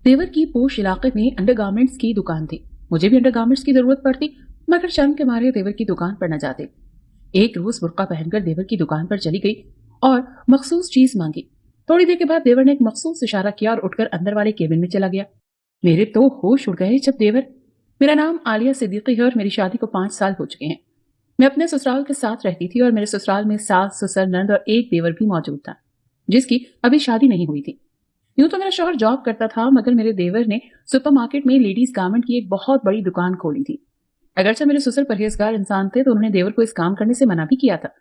देवर की पोश इलाके में अंडरगारमेंट्स की दुकान थी। मुझे भी अंडरगारमेंट्स की जरूरत पड़ती, मगर शर्म के मारे देवर की दुकान पर न जाते। एक रोज बुर्का पहनकर देवर की दुकान पर चली गई और मखसूस चीज मांगी। थोड़ी देर के बाद देवर ने एक मखसूस इशारा किया और उठकर अंदर वाले केबिन में चला गया। मेरे तो होश उड़ गए जब देवर। मेरा नाम आलिया सिद्दीकी है और मेरी शादी को 5 साल हो चुके हैं। मैं अपने ससुराल के साथ रहती थी और मेरे ससुराल में सास, ससुर, नंद और एक देवर भी मौजूद था, जिसकी अभी शादी नहीं हुई थी। यूं तो मेरा शौहर जॉब करता था, मगर मेरे देवर ने सुपरमार्केट में लेडीज गारमेंट की एक बहुत बड़ी दुकान खोली थी। अगरचे मेरे ससुर परहेजगार इंसान थे, तो उन्होंने देवर को इस काम करने से मना भी किया था,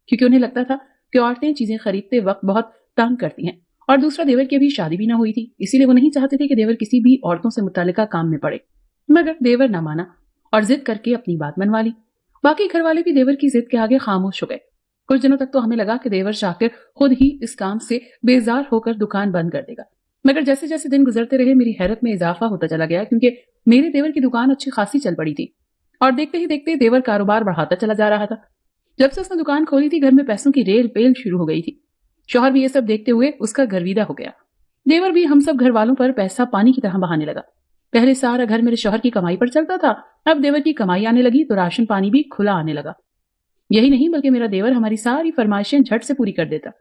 क्योंकि उन्हें लगता था कि औरतें चीजें खरीदते वक्त बहुत तंग करती हैं। और दूसरा, देवर की अभी शादी भी ना हुई थी, इसीलिए वो नहीं चाहते थे कि देवर किसी भी औरतों से मुतालिका काम में पड़े। मगर देवर न माना और जिद करके अपनी बात मनवा ली। बाकी घर वाले भी देवर की जिद के आगे खामोश हो गए। कुछ दिनों तक तो हमें लगा कि देवर शाकिर खुद ही इस काम से बेजार होकर दुकान बंद कर देगा। मगर जैसे जैसे दिन गुजरते रहे, मेरी हैरत में इजाफा होता चला गया, क्योंकि मेरे देवर की दुकान अच्छी खासी चल पड़ी थी और देखते ही देखते देवर कारोबार बढ़ाता चला जा रहा था। जब से उसने दुकान खोली थी, घर में पैसों की रेल पेल शुरू हो गई थी। शौहर भी ये सब देखते हुए उसका गर्विदा हो गया। देवर भी हम सब घर वालों पर पैसा पानी की तरह बहाने लगा। पहले सारा घर मेरे शौहर की कमाई पर चलता था, अब देवर की कमाई आने लगी तो राशन पानी भी खुला आने लगा। यही नहीं, बल्कि मेरा देवर हमारी सारी फरमाइशें झट से पूरी कर देता।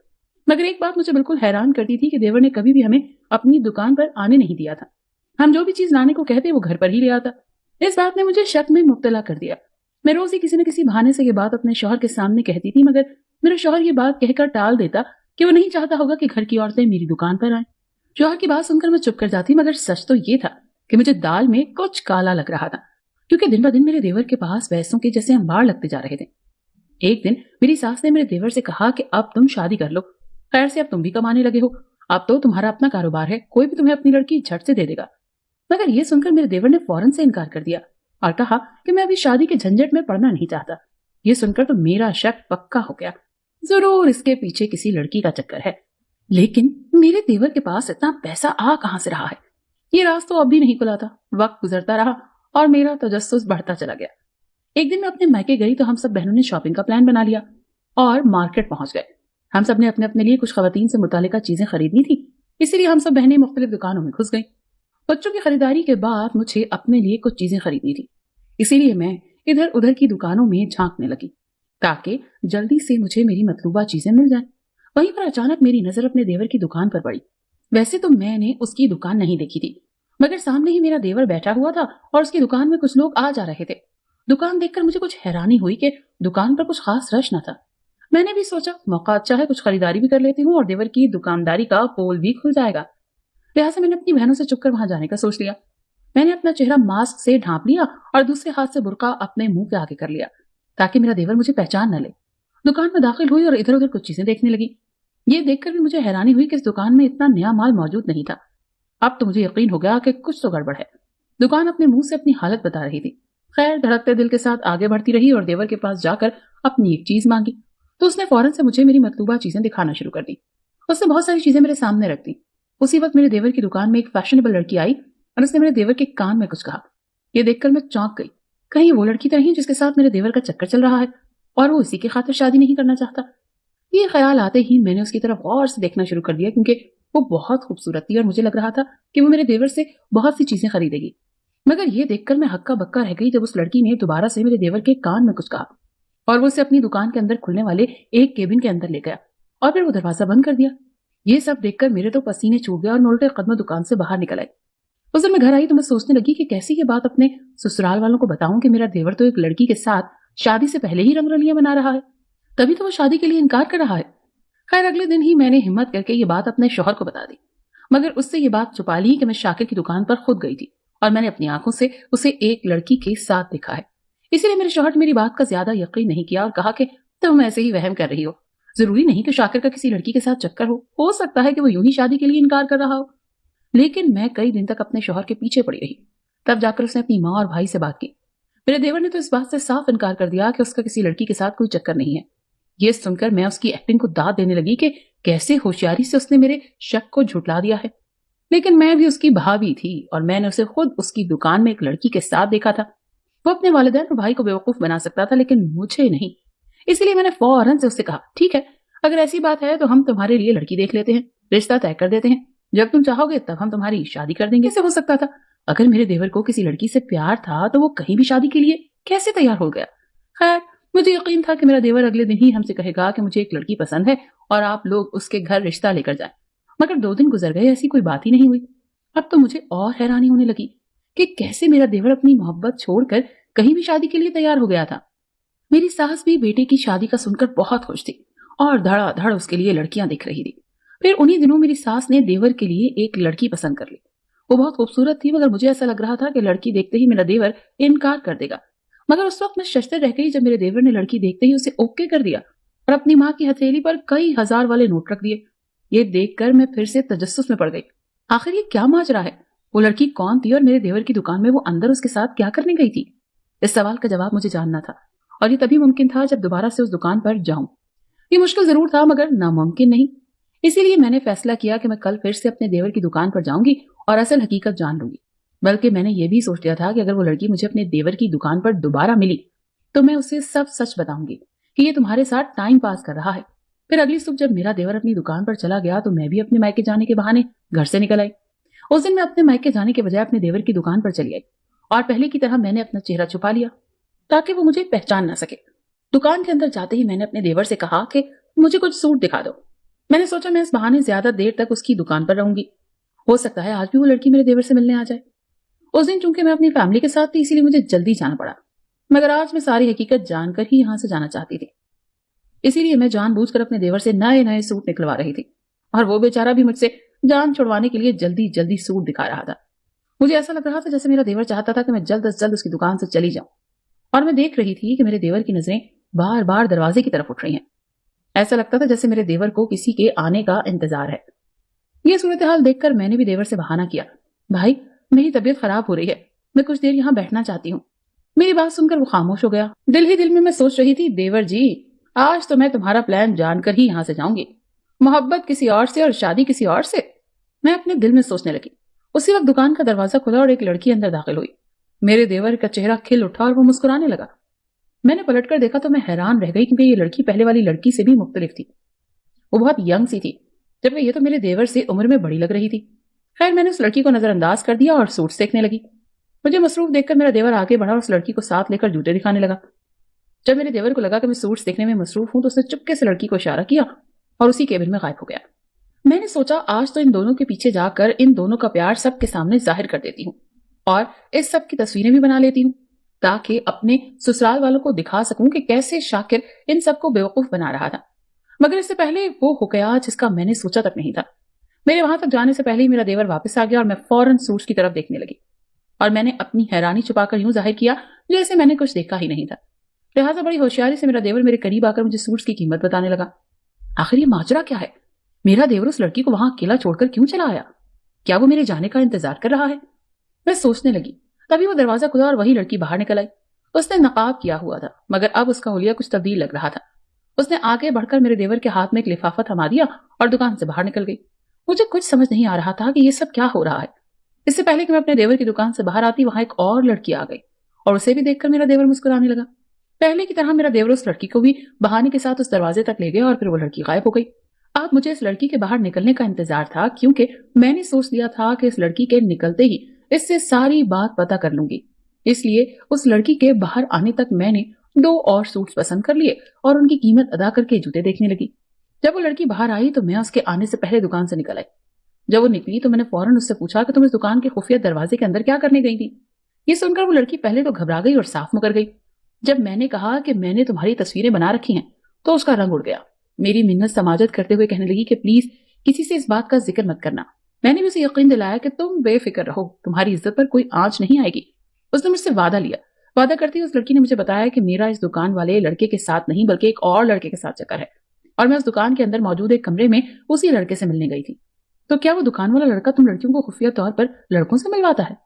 मगर एक बात मुझे बिल्कुल हैरान करती थी कि देवर ने कभी भी हमें अपनी दुकान पर आने नहीं दिया था। हम जो भी चीज लाने को कहते वो घर पर ही ले आता। इस बात ने मुझे शक में मुब्तला कर दिया। मैं रोज ही किसी न किसी बहाने से ये बात अपने शौहर के सामने कहती थी, मगर मेरा शौहर ये बात कहकर टाल देता कि वो नहीं चाहता होगा कि घर की औरतें मेरी दुकान पर आए। शौहर की बात सुनकर मैं चुप कर जाती, मगर सच तो ये था कि मुझे दाल में कुछ काला लग रहा था, क्योंकि दिन ब दिन मेरे देवर के पास पैसों के जैसे अंबार लगते जा रहे थे। एक दिन मेरी सास ने मेरे देवर से कहा कि अब तुम शादी कर लो, खैर से अब तुम भी कमाने लगे हो, अब तो तुम्हारा अपना कारोबार है, कोई भी तुम्हें अपनी लड़की झट से दे देगा। मगर ये सुनकर मेरे देवर ने फौरन से इनकार कर दिया और कहा कि मैं अभी शादी के झंझट में पड़ना नहीं चाहता। ये सुनकर तो मेरा शक पक्का हो गया, जरूर इसके पीछे किसी लड़की का चक्कर है। लेकिन मेरे देवर के पास इतना पैसा आ कहां से रहा है, ये राज तो अब भी नहीं खुला था। वक्त गुजरता रहा और मेरा तजस्सुस बढ़ता चला गया। एक दिन मैं अपने मायके गई तो हम सब बहनों ने शॉपिंग का प्लान बना लिया और मार्केट पहुंच गए। हम सब ने अपने अपने लिए कुछ खवातीन से मुतालिका चीजें खरीदनी थी, इसीलिए हम सब बहनें मुख्तलिफ दुकानों में घुस गई। बच्चों की खरीदारी के बाद मुझे अपने लिए कुछ चीजें खरीदनी थी, इसीलिए मैं इधर उधर की दुकानों में झांकने लगी ताकि जल्दी से मुझे मेरी मतलूबा चीजें मिल जाएं। वहीं पर अचानक मेरी नजर अपने देवर की दुकान पर पड़ी। वैसे तो मैंने उसकी दुकान नहीं देखी थी, मगर सामने ही मेरा देवर बैठा हुआ था और उसकी दुकान में कुछ लोग आ जा रहे थे। दुकान देखकर मुझे कुछ हैरानी हुई कि दुकान पर कुछ खास रश न था। मैंने भी सोचा मौका अच्छा है, कुछ खरीदारी भी कर लेती हूँ और देवर की दुकानदारी का पोल भी खुल जाएगा। लिहाजा मैंने अपनी बहनों से चुपकर वहां जाने का सोच लिया। मैंने अपना चेहरा मास्क से ढांप लिया और दूसरे हाथ से बुर्का अपने मुंह के आगे कर लिया ताकि मेरा देवर मुझे पहचान न ले। दुकान में दाखिल हुई और इधर उधर कुछ चीजें देखने लगी। ये देखकर भी मुझे हैरानी हुई कि इस दुकान में इतना नया माल मौजूद नहीं था। अब तो मुझे यकीन हो गया कि कुछ तो गड़बड़ है। दुकान अपने मुंह से अपनी हालत बता रही थी। खैर, धड़कते दिल के साथ आगे बढ़ती रही और देवर के पास जाकर अपनी एक चीज मांगी तो उसने फौरन से मुझे मेरी मतलूबा चीजें दिखाना शुरू कर दी। उसने बहुत सारी चीजें मेरे सामने रख दी। उसी वक्त मेरे देवर की दुकान में एक फैशनेबल लड़की आई और उसने मेरे देवर के कान में कुछ कहा। यह देखकर मैं चौंक गई। कहीं वो लड़की तो नहीं जिसके साथ मेरे देवर का चक्कर चल रहा है और वो इसी की खातिर शादी नहीं करना चाहता। ये ख्याल आते ही मैंने उसकी तरफ गौर से देखना शुरू कर दिया, क्योंकि वो बहुत खूबसूरत थी और मुझे लग रहा था कि वो मेरे देवर से बहुत सी चीजें खरीदेगी। मगर ये देखकर मैं हक्का बक्का रह गई जब उस लड़की ने दोबारा से मेरे देवर के कान में कुछ कहा और वो उसे अपनी दुकान के अंदर खुलने वाले एक केबिन के अंदर ले गया और फिर वो दरवाजा बंद कर दिया। ये सब देखकर मेरे तो पसीने छूट गए और मैं उल्टे कदमों दुकान से बाहर निकल आई। उस दिन मैं घर आई तो मैं सोचने लगी कि कैसी ये बात अपने ससुराल वालों को बताऊं कि मेरा देवर तो एक लड़की के साथ शादी से पहले ही रंगरलियां मना रहा है, तभी तो वो शादी के लिए इनकार कर रहा है। खैर, अगले दिन ही मैंने हिम्मत करके ये बात अपने शौहर को बता दी, मगर उससे ये बात छुपा ली कि मैं शाकिर की दुकान पर खुद गई थी और मैंने अपनी आंखों से उसे एक लड़की के साथ देखा है। इसीलिए मेरे शौहर ने मेरी बात का ज्यादा यकीन नहीं किया और कहा कि तुम ऐसे ही वहम कर रही हो, जरूरी नहीं कि शाकिर का किसी लड़की के साथ चक्कर हो सकता है कि वो यूं ही शादी के लिए इनकार कर रहा हो। लेकिन मैं कई दिन तक अपने शौहर के पीछे पड़ी रही। तब जाकर उसने अपनी माँ और भाई से बात की। मेरे देवर ने तो इस बात से साफ इनकार कर दिया कि उसका किसी लड़की के साथ कोई चक्कर नहीं है। ये सुनकर मैं उसकी एक्टिंग को दाद देने लगी कि कैसे होशियारी से उसने मेरे शक को झुठला दिया है। लेकिन मैं भी उसकी भाभी थी और मैंने उसे खुद उसकी दुकान में एक लड़की के साथ देखा था। वो अपने वालिदैन और भाई को बेवकूफ बना सकता था, लेकिन मुझे नहीं। इसलिए मैंने फौरन से उससे कहा, ठीक है, अगर ऐसी बात है तो हम तुम्हारे लिए लड़की देख लेते हैं, रिश्ता तय कर देते हैं। जब तुम चाहोगे तब हम तुम्हारी शादी कर देंगे। कैसे हो सकता था? अगर मेरे देवर को किसी लड़की से प्यार था तो वो कहीं भी शादी के लिए कैसे तैयार हो गया? खैर, मुझे यकीन था कि मेरा देवर अगले दिन ही हमसे कहेगा कि मुझे एक लड़की पसंद है और आप लोग उसके घर रिश्ता लेकर जाएं। मगर 2 दिन गुजर गए, ऐसी कोई बात ही नहीं हुई। अब तो मुझे और हैरानी होने लगी कि कैसे मेरा देवर अपनी मोहब्बत छोड़कर कहीं भी शादी के लिए तैयार हो गया था। मेरी सास भी बेटे की शादी का सुनकर बहुत खुश थी और धड़ाधड़ उसके लिए लड़कियां दिख रही थी। फिर उन्हीं दिनों मेरी सास ने देवर के लिए एक लड़की पसंद कर ली। वो बहुत खूबसूरत थी, मगर मुझे ऐसा लग रहा था कि लड़की देखते ही मेरा देवर इनकार कर देगा। मगर उस वक्त मैं शर्तें रह गई जब मेरे देवर ने लड़की देखते ही उसे ओके कर दिया और अपनी माँ की हथेली पर कई हजार वाले नोट रख दिए। ये देखकर मैं फिर से तजस्सुस में पड़ गई। आखिर ये क्या माजरा है? वो लड़की कौन थी और मेरे देवर की दुकान में वो अंदर उसके साथ क्या करने गई थी? इस सवाल का जवाब मुझे जानना था और ये तभी मुमकिन था जब दोबारा से उस दुकान पर जाऊं। ये मुश्किल जरूर था मगर नामुमकिन नहीं। इसीलिए मैंने फैसला किया कि मैं कल फिर से अपने देवर की दुकान पर जाऊंगी और असल हकीकत जान लूंगी। बल्कि मैंने ये भी सोच लिया था कि अगर वो लड़की मुझे अपने देवर की दुकान पर दोबारा मिली तो मैं उसे सब सच बताऊंगी कि ये तुम्हारे साथ टाइम पास कर रहा है। फिर अगली सुबह जब मेरा देवर अपनी दुकान पर चला गया तो मैं भी अपने मायके जाने के बहाने घर से निकल आई। उस दिन मैं अपने मायके जाने के बजाय अपने देवर की दुकान पर चली आई और पहले की तरह मैंने अपना चेहरा छुपा लिया ताकि वो मुझे पहचान ना सके। दुकान के अंदर जाते ही मैंने अपने देवर से कहा कि मुझे कुछ सूट दिखा दो। मैंने सोचा मैं इस बहाने ज्यादा देर तक उसकी दुकान पर रहूंगी। हो सकता है आज भी वो लड़की मेरे देवर से मिलने आ जाए। उस दिन चूंकि मैं अपनी फैमिली के साथ थी इसीलिए मुझे जल्दी जाना पड़ा, मगर आज मैं सारी हकीकत जानकर ही यहां से जाना चाहती थी। इसीलिए मैं जानबूझकर अपने देवर से नए नए सूट निकलवा रही थी और वो बेचारा भी मुझसे जान छुड़वाने के लिए जल्दी जल्दी सूट दिखा रहा था। मुझे ऐसा लग रहा था जैसे मेरा देवर चाहता था कि मैं जल्द से जल्द उसकी दुकान से चली जाऊं और मैं देख रही थी कि मेरे देवर की नजरें बार बार दरवाजे की तरफ उठ रही हैं। ऐसा लगता था जैसे मेरे देवर को किसी के आने का इंतजार है। ये सूरत हाल देखकर मैंने भी देवर से बहाना किया, भाई मेरी तबीयत खराब हो रही है, मैं कुछ देर यहाँ बैठना चाहती हूँ। मेरी बात सुनकर वो खामोश हो गया। दिल ही दिल में मैं सोच रही थी, देवर जी आज तो मैं तुम्हारा प्लान जानकर ही यहाँ से जाऊंगी, मोहब्बत किसी और से और शादी किसी और से। मैं अपने दिल में सोचने लगी। उसी वक्त दुकान का दरवाजा खुला और एक लड़की अंदर दाखिल हुई। मेरे देवर का चेहरा खिल उठा और वो मुस्कुराने लगा। मैंने पलटकर देखा तो मैं हैरान रह गई क्योंकि ये लड़की पहले वाली लड़की से भी मुख्तलिफ थी। वो बहुत यंग सी थी जबकि ये तो मेरे देवर से उम्र में बड़ी लग रही थी। खैर मैंने उस लड़की को नजरअंदाज कर दिया और सूट देखने लगी। मुझे मसरूफ देखकर मेरा देवर आगे बढ़ा और उस लड़की को साथ लेकर जूते दिखाने लगा। जब मेरे देवर को लगा कि मैं सूट्स देखने में मसरूफ हूं तो उसने चुपके से लड़की को इशारा किया और उसी केबिन में गायब हो गया। मैंने सोचा आज तो इन दोनों के पीछे जाकर इन दोनों का प्यार सबके सामने जाहिर कर देती हूँ और इस सब की तस्वीरें भी बना लेती हूँ ताकि अपने ससुराल वालों को दिखा सकूं कि कैसे शाकिर इन सबको बेवकूफ बना रहा था। मगर इससे पहले वो हो गया जिसका मैंने सोचा तक नहीं था। मेरे वहां तक जाने से पहले ही मेरा देवर वापस आ गया और मैं फौरन सूट्स की तरफ देखने लगी और मैंने अपनी हैरानी छुपाकर यूं जाहिर किया जैसे मैंने कुछ देखा ही नहीं था। लिहाजा बड़ी होशियारी से मेरा देवर मेरे करीब आकर मुझे सूट्स की कीमत बताने लगा। आखिर ये माजरा क्या है? मेरा देवर उस लड़की को वहां अकेला छोड़कर क्यों चला आया? क्या वो मेरे जाने का इंतजार कर रहा है? मैं सोचने लगी। तभी वो दरवाजा खुला और वही लड़की बाहर निकल आई। उसने नकाब किया हुआ था मगर अब उसका हुलिया कुछ तब्दील लग रहा था। उसने आगे बढ़कर मेरे देवर के हाथ में एक लिफाफा थमा दिया और दुकान से बाहर निकल गई। मुझे कुछ समझ नहीं आ रहा था कि ये सब क्या हो रहा है। इससे पहले कि मैं अपने देवर की दुकान से बाहर आती वहां एक और लड़की आ गई और उसे भी देखकर मेरा देवर मुस्कुराने लगा। पहले की तरह मेरा देवर उस लड़की को भी बहाने के साथ उस दरवाजे तक ले गया और फिर वो लड़की गायब हो गई। अब मुझे इस लड़की के बाहर निकलने का इंतजार था क्योंकि मैंने सोच लिया था कि इस लड़की के निकलते ही इससे सारी बात पता कर लूंगी। इसलिए उस लड़की के बाहर आने तक मैंने 2 और सूट्स पसंद कर लिए और उनकी कीमत अदा करके जूते देखने लगी। जब वो लड़की बाहर आई तो मैं उसके आने से पहले दुकान से निकल आई। जब वो निकली तो मैंने फौरन उससे पूछा कि तुम इस दुकान के खुफिया दरवाजे के अंदर क्या करने गई थी? ये सुनकर वो लड़की पहले तो घबरा गई और साफ मुकर गई। जब मैंने कहा कि मैंने तुम्हारी तस्वीरें बना रखी हैं तो उसका रंग उड़ गया। मेरी मिन्नत समाजत करते हुए कहने लगी कि प्लीज किसी से इस बात का जिक्र मत करना। मैंने भी उसे यकीन दिलाया कि तुम बेफिक्र रहो, तुम्हारी इज्जत पर कोई आंच नहीं आएगी। उसने मुझसे वादा लिया। वादा करती उस लड़की ने मुझे बताया कि मेरा इस दुकान वाले लड़के के साथ नहीं बल्कि एक और लड़के के साथ चक्कर है और मैं उस दुकान के अंदर मौजूद एक कमरे में उसी लड़के से मिलने गई थी। तो क्या वो दुकान वाला लड़का तुम लड़कियों को खुफिया तौर पर लड़कों से मिलवाता है?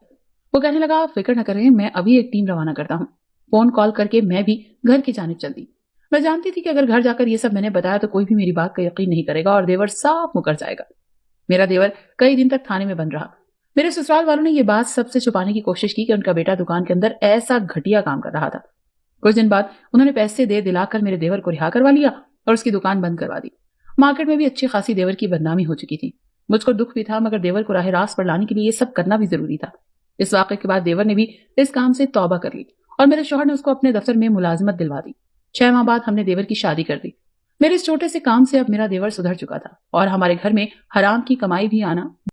वो कहने लगा, आप फिक्र न करें, मैं अभी एक टीम रवाना करता हूँ। फोन कॉल करके मैं भी घर की जानिब चल दी। मैं जानती थी कि अगर घर जाकर ये सब मैंने बताया तो कोई भी मेरी बात का यकीन नहीं करेगा और देवर साफ मुकर जाएगा। मेरा देवर कई दिन तक थाने में बंद रहा। मेरे ससुराल वालों ने ये बात सबसे छुपाने की कोशिश की कि उनका बेटा दुकान के अंदर ऐसा घटिया काम कर रहा था। कुछ दिन बाद उन्होंने पैसे दे दिलाकर मेरे देवर को रिहा करवा लिया और उसकी दुकान बंद करवा दी। मार्केट में भी अच्छी खासी देवर की बदनामी हो चुकी थी। مجھ کو دکھ بھی تھا مگر دیور کو راہ راست پر لانے کے لیے یہ سب کرنا بھی ضروری تھا۔ اس واقعے کے بعد دیور نے بھی اس کام سے توبہ کر لی اور میرے شوہر نے اس کو اپنے دفتر میں ملازمت دلوا دی۔ 6 ماہ بعد ہم نے دیور کی شادی کر دی۔ میرے اس چھوٹے سے کام سے اب میرا دیور سدھر چکا تھا اور ہمارے گھر میں حرام کی کمائی بھی آنا